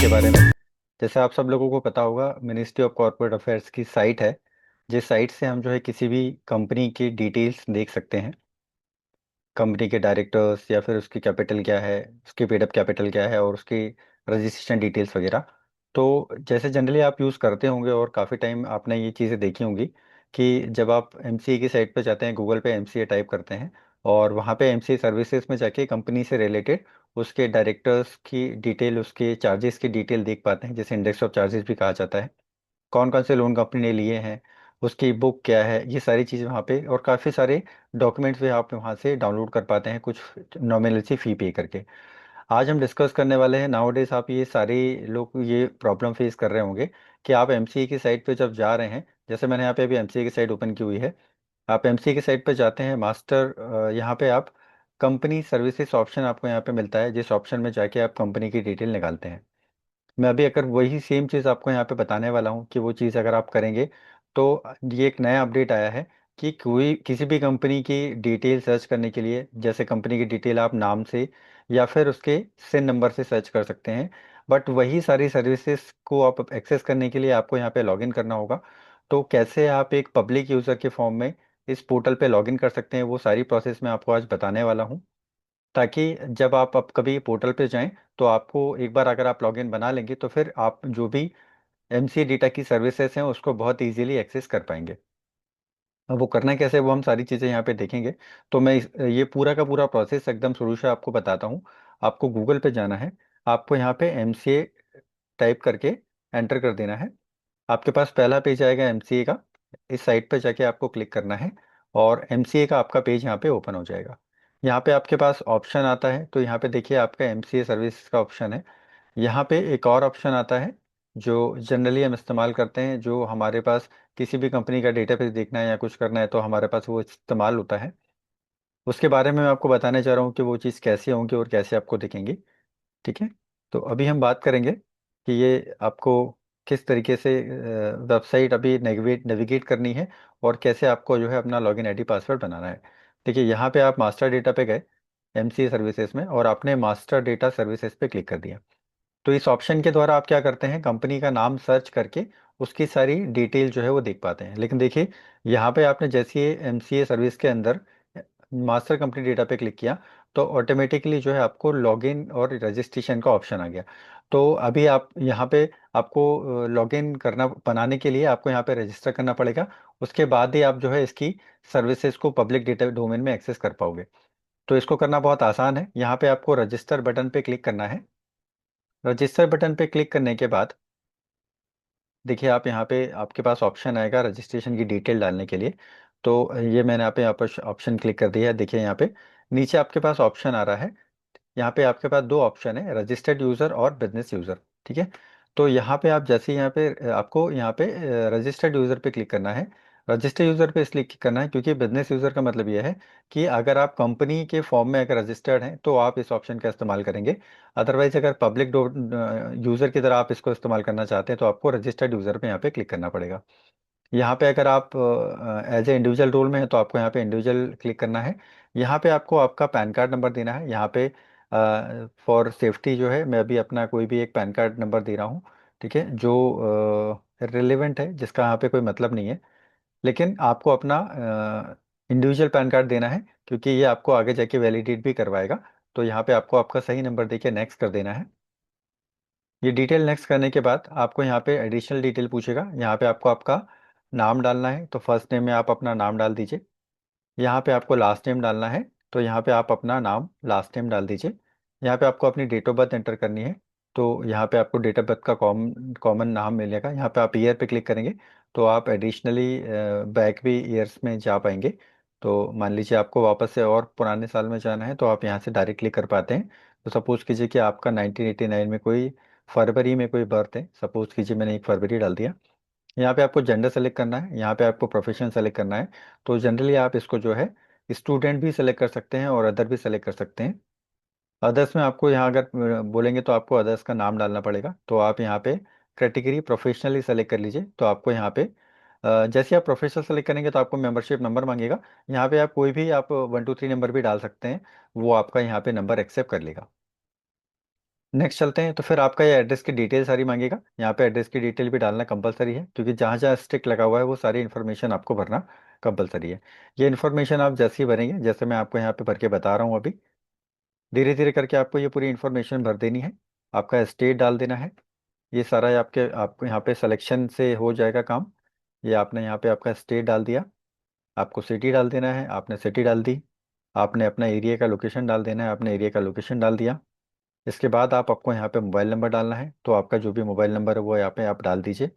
के बारे में। जैसे आप सब लोगों को पता होगा, मिनिस्ट्री ऑफ कॉर्पोरेट अफेयर्स की साइट है, जिस साइट से हम जो है किसी भी कंपनी की डिटेल्स देख सकते हैं। कंपनी के डायरेक्टर्स या फिर उसकी कैपिटल क्या है, उसकी पेड अप कैपिटल क्या है और उसकी रजिस्ट्रेशन डिटेल्स वगैरह। तो जैसे जनरली आप यूज़ करते होंगे और काफ़ी टाइम आपने ये चीज़ें देखी होंगी कि जब आप एमसीए की साइट पर जाते हैं, गूगल पे एमसीए टाइप करते हैं और वहाँ पे एमसीए सर्विसेज में जाके कंपनी से रिलेटेड उसके डायरेक्टर्स की डिटेल, उसके चार्जेस की डिटेल देख पाते हैं, जिसे इंडेक्स ऑफ चार्जेस भी कहा जाता है। कौन कौन से लोन कंपनी ने लिए हैं, उसकी बुक क्या है, ये सारी चीज़ें वहाँ पे, और काफ़ी सारे डॉक्यूमेंट्स भी आप वहाँ से डाउनलोड कर पाते हैं कुछ नॉमिनल सी फ़ी पे करके। आज हम डिस्कस करने वाले हैं, नाउ डेज आप ये सारे लोग ये प्रॉब्लम फेस कर रहे होंगे कि आप एमसीए की साइट पे जब जा रहे हैं, जैसे मैंने यहाँ पे अभी एमसीए की साइट ओपन की हुई है। आप एमसीए की साइट पे जाते हैं, मास्टर, यहाँ पे आप कंपनी सर्विसेज ऑप्शन आपको यहाँ पे मिलता है, जिस ऑप्शन में जाके आप कंपनी की डिटेल निकालते हैं। मैं अभी अगर वही सेम चीज़ आपको यहाँ पे बताने वाला हूँ कि वो चीज़ अगर आप करेंगे तो ये एक नया अपडेट आया है कि कोई किसी भी कंपनी की डिटेल सर्च करने के लिए, जैसे कंपनी की डिटेल आप नाम से या फिर उसके सिन नंबर से सर्च कर सकते हैं, बट वही सारी सर्विसेज को आप एक्सेस करने के लिए आपको यहाँ पे लॉगिन करना होगा। तो कैसे आप एक पब्लिक यूज़र के फॉर्म में इस पोर्टल पे लॉगिन कर सकते हैं, वो सारी प्रोसेस मैं आपको आज बताने वाला हूँ, ताकि जब आप अब कभी पोर्टल पे जाएं तो आपको एक बार अगर आप लॉगिन बना लेंगे तो फिर आप जो भी एमसीए डेटा की सर्विसेज हैं उसको बहुत इजीली एक्सेस कर पाएंगे। अब वो करना कैसे, वो हम सारी चीज़ें यहाँ पे देखेंगे। तो मैं ये पूरा का पूरा प्रोसेस एकदम शुरू से आपको बताता हूँ। आपको गूगल पे जाना है, आपको यहाँ पे एमसीए टाइप करके एंटर कर देना है। आपके पास पहला पेज आएगा एमसीए का, इस साइट पे जाके आपको क्लिक करना है और एमसीए का आपका पेज यहाँ पे ओपन हो जाएगा। यहाँ पे आपके पास ऑप्शन आता है, तो यहाँ पे देखिए आपका एमसीए सर्विस का ऑप्शन है। यहाँ पे एक और ऑप्शन आता है जो जनरली हम इस्तेमाल करते हैं, जो हमारे पास किसी भी कंपनी का डेटाबेस देखना है या कुछ करना है तो हमारे पास वो इस्तेमाल होता है। उसके बारे में मैं आपको बताने जा रहा हूँ कि वो चीज़ कैसे होंगी और कैसे आपको दिखेंगी। ठीक है। तो अभी हम बात करेंगे कि ये आपको किस तरीके से वेबसाइट अभी नेविगेट नेविगेट करनी है और कैसे आपको जो है अपना लॉगिन आईडी पासवर्ड बनाना है। देखिए यहाँ पे आप मास्टर डेटा पे गए एमसीए सर्विसेज में और आपने मास्टर डेटा सर्विसेज पे क्लिक कर दिया। तो इस ऑप्शन के द्वारा आप क्या करते हैं, कंपनी का नाम सर्च करके उसकी सारी डिटेल जो है वो देख पाते हैं। लेकिन देखिए यहाँ पे आपने जैसे ही एमसीए सर्विस के अंदर मास्टर कंपनी डेटा पे क्लिक किया तो ऑटोमेटिकली जो है आपको लॉगिन और रजिस्ट्रेशन का ऑप्शन आ गया। तो अभी आप यहाँ पे आपको लॉगिन करना, बनाने के लिए आपको यहाँ पे रजिस्टर करना पड़ेगा। उसके बाद ही आप जो है इसकी सर्विसेज को पब्लिक डेटा डोमेन में एक्सेस कर पाओगे। तो इसको करना बहुत आसान है, यहाँ पे आपको रजिस्टर बटन पे क्लिक करना है। रजिस्टर बटन पे क्लिक करने के बाद देखिए आप यहाँ पे आपके पास ऑप्शन आएगा रजिस्ट्रेशन की डिटेल डालने के लिए। तो ये मैंने यहाँ पे ऑप्शन क्लिक कर दिया है। देखिए यहाँ पे नीचे आपके पास ऑप्शन आ रहा है, यहाँ पे आपके पास दो ऑप्शन है, रजिस्टर्ड यूज़र और बिजनेस यूज़र। ठीक है। तो यहाँ पे आप जैसे ही यहाँ पे आपको यहाँ पे रजिस्टर्ड यूज़र पे क्लिक करना है। रजिस्टर्ड यूज़र पे इसलिए क्लिक करना है क्योंकि बिजनेस यूज़र का मतलब यह है कि अगर आप कंपनी के फॉर्म में अगर रजिस्टर्ड हैं तो आप इस ऑप्शन का इस्तेमाल करेंगे। अदरवाइज अगर पब्लिक यूज़र की तरह आप इसको इस्तेमाल करना चाहते हैं तो आपको रजिस्टर्ड यूज़र पे यहाँ पे क्लिक करना पड़ेगा। यहाँ पे अगर आप एज ए इंडिविजुअल रोल में है तो आपको यहाँ पे इंडिविजुअल क्लिक करना है। यहाँ पे आपको आपका पैन कार्ड नंबर देना है। यहाँ पे फॉर सेफ्टी जो है मैं अभी अपना कोई भी एक पैन कार्ड नंबर दे रहा हूँ। ठीक है, जो रिलेवेंट है, जिसका यहाँ पे कोई मतलब नहीं है, लेकिन आपको अपना इंडिविजुअल पैन कार्ड देना है क्योंकि ये आपको आगे जाके वैलिडेट भी करवाएगा। तो यहाँ पे आपको आपका सही नंबर देके नेक्स्ट कर देना है। ये डिटेल नेक्स्ट करने के बाद आपको यहाँ पे एडिशनल डिटेल पूछेगा, यहाँ पे आपको आपका नाम डालना है तो फर्स्ट नेम में आप अपना नाम डाल दीजिए। यहाँ पे आपको लास्ट नेम डालना है तो यहाँ पे आप अपना नाम लास्ट नेम डाल दीजिए। यहाँ पे आपको अपनी डेट ऑफ बर्थ एंटर करनी है, तो यहाँ पे आपको डेट ऑफ बर्थ का कॉमन नाम मिलेगा। यहाँ पे आप ईयर पे क्लिक करेंगे तो आप एडिशनली बैक भी ईयर्स में जा पाएंगे। तो मान लीजिए आपको वापस से और पुराने साल में जाना है तो आप यहाँ से डायरेक्टली कर पाते हैं। तो सपोज कीजिए कि आपका 1989 में कोई फरवरी में कोई बर्थ है, सपोज कीजिए मैंने 1 फरवरी डाल दिया। यहाँ पे आपको जेंडर सेलेक्ट करना है, यहाँ पे आपको प्रोफेशन सेलेक्ट करना है। तो जनरली आप इसको जो है स्टूडेंट भी सेलेक्ट कर सकते हैं और अदर भी सेलेक्ट कर सकते हैं। अदर्स में आपको यहाँ अगर बोलेंगे तो आपको अदर्स का नाम डालना पड़ेगा। तो आप यहाँ पे कैटेगरी प्रोफेशनली सेलेक्ट कर लीजिए। तो आपको यहाँ पे जैसे आप प्रोफेशनल सेलेक्ट करेंगे तो आपको मेंबरशिप नंबर मांगेगा। यहाँ पे आप कोई भी आप 1 2 3 नंबर भी डाल सकते हैं, वो आपका यहाँ पे नंबर एक्सेप्ट कर लेगा। नेक्स्ट चलते हैं। तो फिर आपका ये एड्रेस की डिटेल सारी मांगेगा। यहाँ पे एड्रेस की डिटेल भी डालना कंपलसरी है, क्योंकि जहाँ जहाँ स्टिक लगा हुआ है वो सारी इन्फॉर्मेशन आपको भरना कंपलसरी है। ये इन्फॉर्मेशन आप जैसे ही भरेंगे, जैसे मैं आपको यहाँ पे भर के बता रहा हूँ अभी, धीरे धीरे करके आपको ये पूरी इन्फॉर्मेशन भर देनी है। आपका स्टेट डाल देना है। ये सारा आपके आपको यहाँ पे सिलेक्शन से हो जाएगा काम। ये आपने यहाँ पे आपका स्टेट डाल दिया। आपको सिटी डाल देना है, आपने सिटी डाल दी। आपने अपना एरिया का लोकेशन डाल देना है, आपने एरिया का लोकेशन डाल दिया। इसके बाद आपको यहाँ पे मोबाइल नंबर डालना है। तो आपका जो भी मोबाइल नंबर है वो यहाँ पे आप डाल दीजिए।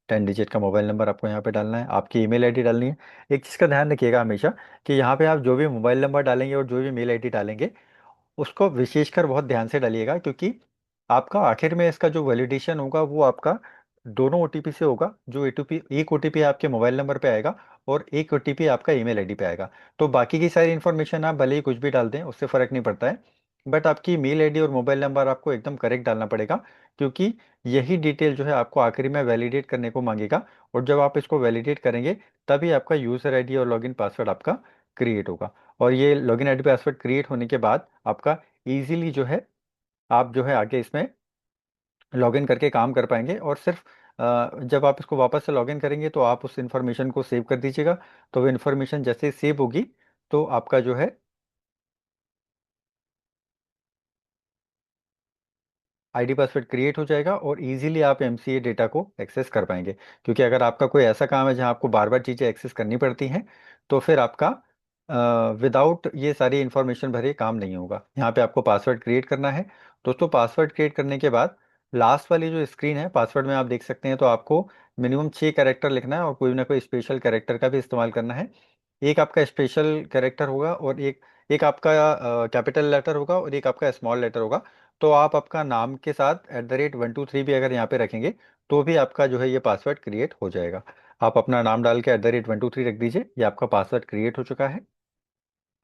10 डिजिट का मोबाइल नंबर आपको यहाँ पे डालना है। आपकी ईमेल आईडी डालनी है। एक चीज़ का ध्यान रखिएगा हमेशा, कि यहाँ पे आप जो भी मोबाइल नंबर डालेंगे और जो भी मेल आईडी डालेंगे, उसको विशेषकर बहुत ध्यान से डालिएगा, क्योंकि आपका आखिर में इसका जो वैलिडेशन होगा वो आपका दोनों ओटीपी से होगा। जो एटीपी, एक ओटीपी आपके मोबाइल नंबर पे आएगा और एक ओटीपी आपका ईमेल आईडी पे आएगा। तो बाकी की सारी इन्फॉर्मेशन आप भले ही कुछ भी डाल दें, उससे फर्क नहीं पड़ता है। बट आपकी मेल आईडी और मोबाइल नंबर आपको एकदम करेक्ट डालना पड़ेगा, क्योंकि यही डिटेल जो है आपको आखिरी में वैलिडेट करने को मांगेगा। और जब आप इसको वैलिडेट करेंगे, तभी आपका यूज़र आईडी और लॉगिन पासवर्ड आपका क्रिएट होगा। और ये लॉगिन आईडी पासवर्ड क्रिएट होने के बाद आपका इजीली जो है, आप जो है आगे इसमें लॉगिन करके काम कर पाएंगे। और सिर्फ जब आप इसको वापस से लॉगिन करेंगे, तो आप उस इन्फॉर्मेशन को सेव कर दीजिएगा। तो वो इन्फॉर्मेशन जैसे सेव होगी, तो आपका जो है आईडी पासवर्ड क्रिएट हो जाएगा और इजीली आप एमसीए डेटा को एक्सेस कर पाएंगे। क्योंकि अगर आपका कोई ऐसा काम है जहां आपको बार बार चीज़ें एक्सेस करनी पड़ती हैं, तो फिर आपका विदाउट ये सारी इन्फॉर्मेशन भरे काम नहीं होगा। यहाँ पे आपको पासवर्ड क्रिएट करना है। दोस्तों, पासवर्ड क्रिएट करने के बाद लास्ट वाली जो स्क्रीन है पासवर्ड में, आप देख सकते हैं, तो आपको मिनिमम 6 कैरेक्टर लिखना है और कोई ना कोई स्पेशल कैरेक्टर का भी इस्तेमाल करना है। एक आपका स्पेशल कैरेक्टर होगा और एक एक आपका कैपिटल लेटर होगा और एक आपका स्मॉल लेटर होगा। तो आप आपका नाम के साथ @123 भी अगर यहाँ पे रखेंगे, तो भी आपका जो है ये पासवर्ड क्रिएट हो जाएगा। आप अपना नाम डाल के @123 रख दीजिए। ये आपका पासवर्ड क्रिएट हो चुका है।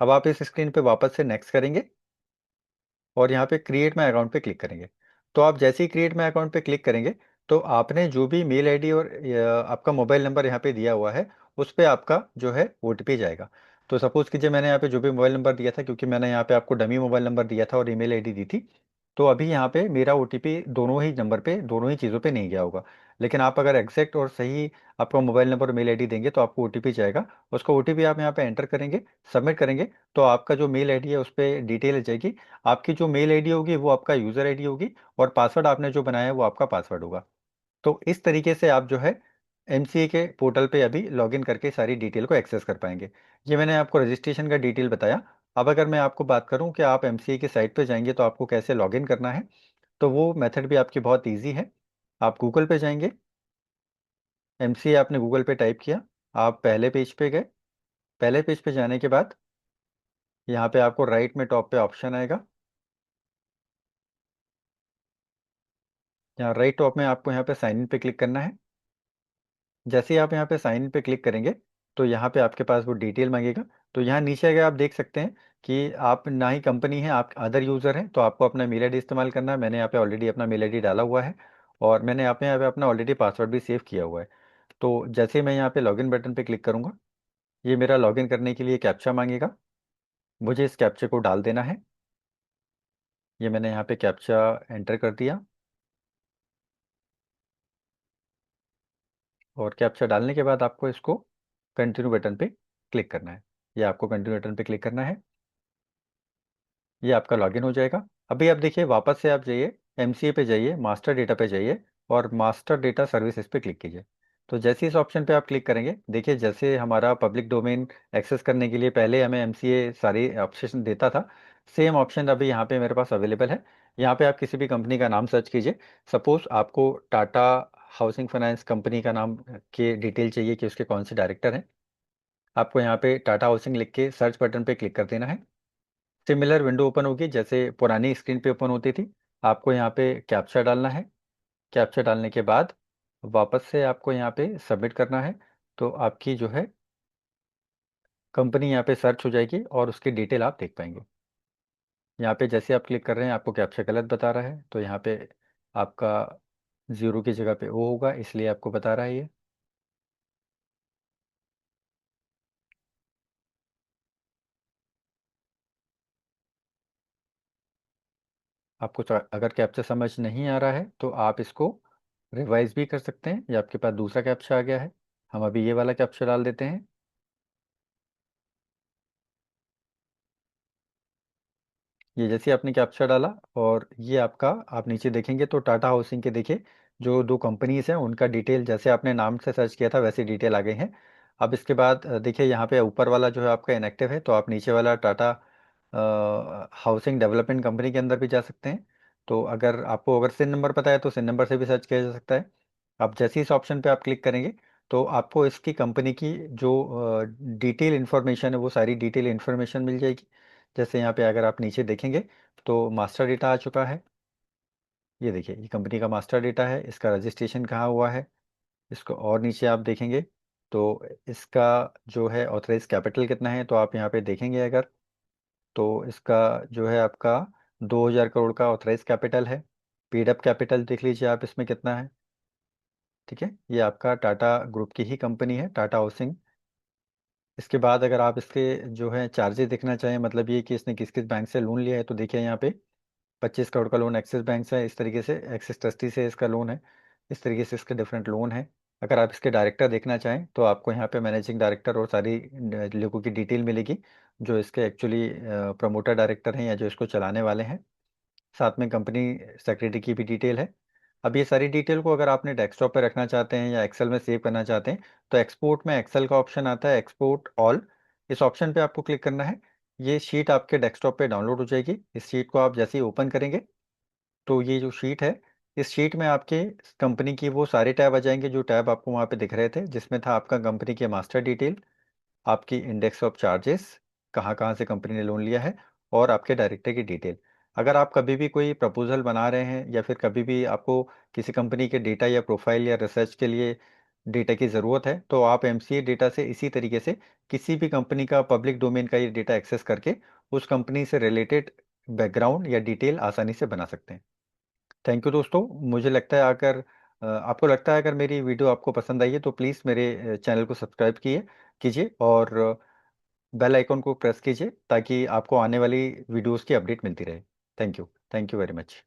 अब आप इस स्क्रीन पे वापस से नेक्स्ट करेंगे और यहाँ पे क्रिएट माई अकाउंट पे क्लिक करेंगे। तो आप जैसे ही क्रिएट माई अकाउंट पे क्लिक करेंगे, तो आपने जो भी मेल आईडी और आपका मोबाइल नंबर यहाँ पे दिया हुआ है, उस पे आपका जो है ओटीपी जाएगा। तो सपोज कीजिए मैंने यहाँ पे जो भी मोबाइल नंबर दिया था, क्योंकि मैंने यहाँ पे आपको डमी मोबाइल नंबर दिया था और ईमेल आईडी दी थी, तो अभी यहाँ पे मेरा ओटीपी दोनों ही नंबर पे, दोनों ही चीज़ों पे नहीं गया होगा। लेकिन आप अगर एग्जैक्ट और सही आपका मोबाइल नंबर और मेल आईडी देंगे, तो आपको ओटीपी जाएगा। उसका ओटीपी आप यहाँ पे एंटर करेंगे, सबमिट करेंगे, तो आपका जो मेल आईडी है उस पर डिटेल आ जाएगी। आपकी जो मेल आईडी होगी वो आपका यूज़र आईडी होगी, और पासवर्ड आपने जो बनाया है वो आपका पासवर्ड होगा। तो इस तरीके से आप जो है एमसीए के पोर्टल पे अभी लॉगिन करके सारी डिटेल को एक्सेस कर पाएंगे। ये मैंने आपको रजिस्ट्रेशन का डिटेल बताया। अब अगर मैं आपको बात करूं कि आप एमसीए की साइट पे जाएंगे तो आपको कैसे लॉगिन करना है, तो वो मेथड भी आपकी बहुत ईजी है। आप गूगल पे जाएंगे, एमसीए आपने गूगल पे टाइप किया, आप पहले पेज पे गए। पहले पेज पे जाने के बाद यहाँ पे आपको राइट में टॉप पे ऑप्शन आएगा। यहाँ राइट टॉप में आपको यहाँ पे साइन इन पे क्लिक करना है। जैसे ही आप यहाँ पे साइन इन पे क्लिक करेंगे, तो यहाँ पे आपके पास वो डिटेल मांगेगा। तो यहाँ नीचे अगर आप देख सकते हैं कि आप ना ही कंपनी है, आप अदर यूज़र हैं, तो आपको अपना मेल आईडी इस्तेमाल करना है। मैंने यहाँ पे ऑलरेडी अपना मेल आईडी डाला हुआ है, और मैंने यहाँ पे अपना ऑलरेडी पासवर्ड भी सेव किया हुआ है। तो जैसे ही मैं यहाँ पे लॉगिन बटन पे क्लिक करूँगा, ये मेरा लॉगिन करने के लिए कैप्चा मांगेगा। मुझे इस कैप्चे को डाल देना है। ये मैंने यहाँ पे कैप्चा एंटर कर दिया, और कैप्चा डालने के बाद आपको इसको कंटिन्यू बटन पे क्लिक करना है। ये आपको कंटिन्यू बटन पे क्लिक करना है। ये आपका लॉगिन हो जाएगा। अभी आप देखिए, वापस से आप जाइए, एमसीए पे जाइए, मास्टर डेटा पे जाइए, और मास्टर डेटा सर्विसेज पे क्लिक कीजिए। तो जैसे इस ऑप्शन पे आप क्लिक करेंगे, देखिए जैसे हमारा पब्लिक डोमेन एक्सेस करने के लिए पहले हमें एमसीए सारी ऑप्शन देता था, सेम ऑप्शन अभी यहाँ पे मेरे पास अवेलेबल है। यहाँ पे आप किसी भी कंपनी का नाम सर्च कीजिए। सपोज आपको टाटा हाउसिंग फाइनेंस कंपनी का नाम के डिटेल चाहिए कि उसके कौन से डायरेक्टर हैं। आपको यहाँ पे टाटा हाउसिंग लिख के सर्च बटन पे क्लिक कर देना है। सिमिलर विंडो ओपन होगी जैसे पुरानी स्क्रीन पे ओपन होती थी। आपको यहाँ पे कैप्चा डालना है। कैप्चा डालने के बाद वापस से आपको यहाँ पे सबमिट करना है। तो आपकी जो है कंपनी यहाँ पे सर्च हो जाएगी और उसकी डिटेल आप देख पाएंगे। यहाँ पे जैसे आप क्लिक कर रहे हैं, आपको कैप्चा गलत बता रहा है, तो यहाँ पे आपका ज़ीरो की जगह पे ओ होगा, इसलिए आपको बता रहा है ये। आपको अगर कैप्चा समझ नहीं आ रहा है तो आप इसको रिवाइज भी कर सकते हैं, या आपके पास दूसरा कैप्चा आ गया है। हम अभी ये वाला कैप्चा डाल देते हैं। ये जैसे आपने कैप्चा डाला, और ये आपका, आप नीचे देखेंगे तो टाटा हाउसिंग के, देखिए जो दो कंपनीज हैं उनका डिटेल जैसे आपने नाम से सर्च किया था वैसे डिटेल आ गई हैं। अब इसके बाद देखिए यहाँ पे ऊपर वाला जो है आपका इनएक्टिव है, तो आप नीचे वाला टाटा हाउसिंग डेवलपमेंट कंपनी के अंदर भी जा सकते हैं। तो अगर सिन नंबर पता है तो सिन नंबर से भी सर्च किया जा सकता है। आप जैसे इस ऑप्शन पे आप क्लिक करेंगे तो आपको इसकी कंपनी की जो डिटेल इन्फॉर्मेशन है वो सारी डिटेल इन्फॉर्मेशन मिल जाएगी। जैसे यहाँ पे अगर आप नीचे देखेंगे तो मास्टर डेटा आ चुका है। ये देखिए, ये कंपनी का मास्टर डेटा है, इसका रजिस्ट्रेशन कहाँ हुआ है। इसको और नीचे आप देखेंगे तो इसका जो है ऑथराइज कैपिटल कितना है, तो आप यहाँ पे देखेंगे अगर, तो इसका जो है आपका 2000 करोड़ का ऑथराइज कैपिटल है। पेड अप कैपिटल देख लीजिए आप इसमें कितना है। ठीक है, ये आपका टाटा ग्रुप की ही कंपनी है, टाटा हाउसिंग। इसके बाद अगर आप इसके जो है चार्जेस देखना चाहें, मतलब ये कि इसने किस किस बैंक से लोन लिया है, तो देखिए यहाँ पे 25 करोड़ का लोन एक्सिस बैंक से है, इस तरीके से एक्सिस ट्रस्टी से इसका लोन है। इस तरीके से इसके डिफरेंट लोन है। अगर आप इसके डायरेक्टर देखना चाहें तो आपको यहाँ पे मैनेजिंग डायरेक्टर और सारी लोगों की डिटेल मिलेगी, जो इसके एक्चुअली प्रमोटर डायरेक्टर हैं या जो इसको चलाने वाले हैं। साथ में कंपनी सेक्रेटरी की भी डिटेल है। अब ये सारी डिटेल को अगर आपने डेस्कटॉप पे रखना चाहते हैं या एक्सेल में सेव करना चाहते हैं, तो एक्सपोर्ट में एक्सेल का ऑप्शन आता है, एक्सपोर्ट ऑल। इस ऑप्शन पे आपको क्लिक करना है। ये शीट आपके डेस्कटॉप पे डाउनलोड हो जाएगी। इस शीट को आप जैसे ही ओपन करेंगे तो ये जो शीट है, इस शीट में आपके कंपनी की वो सारे टैब आ जाएंगे जो टैब आपको वहाँ पे दिख रहे थे, जिसमें था आपका कंपनी के मास्टर डिटेल, आपकी इंडेक्स ऑफ चार्जेस, कहाँ कहाँ से कंपनी ने लोन लिया है, और आपके डायरेक्टर की डिटेल। अगर आप कभी भी कोई प्रपोजल बना रहे हैं या फिर कभी भी आपको किसी कंपनी के डेटा या प्रोफाइल या रिसर्च के लिए डेटा की ज़रूरत है, तो आप एमसीए डेटा से इसी तरीके से किसी भी कंपनी का पब्लिक डोमेन का ये डेटा एक्सेस करके उस कंपनी से रिलेटेड बैकग्राउंड या डिटेल आसानी से बना सकते हैं। थैंक यू दोस्तों। मुझे लगता है अगर आपको लगता है अगर मेरी वीडियो आपको पसंद आई है तो प्लीज़ मेरे चैनल को सब्सक्राइब कीजिए, और बेल आइकन को प्रेस कीजिए ताकि आपको आने वाली वीडियोस की अपडेट मिलती रहे। Thank you very much.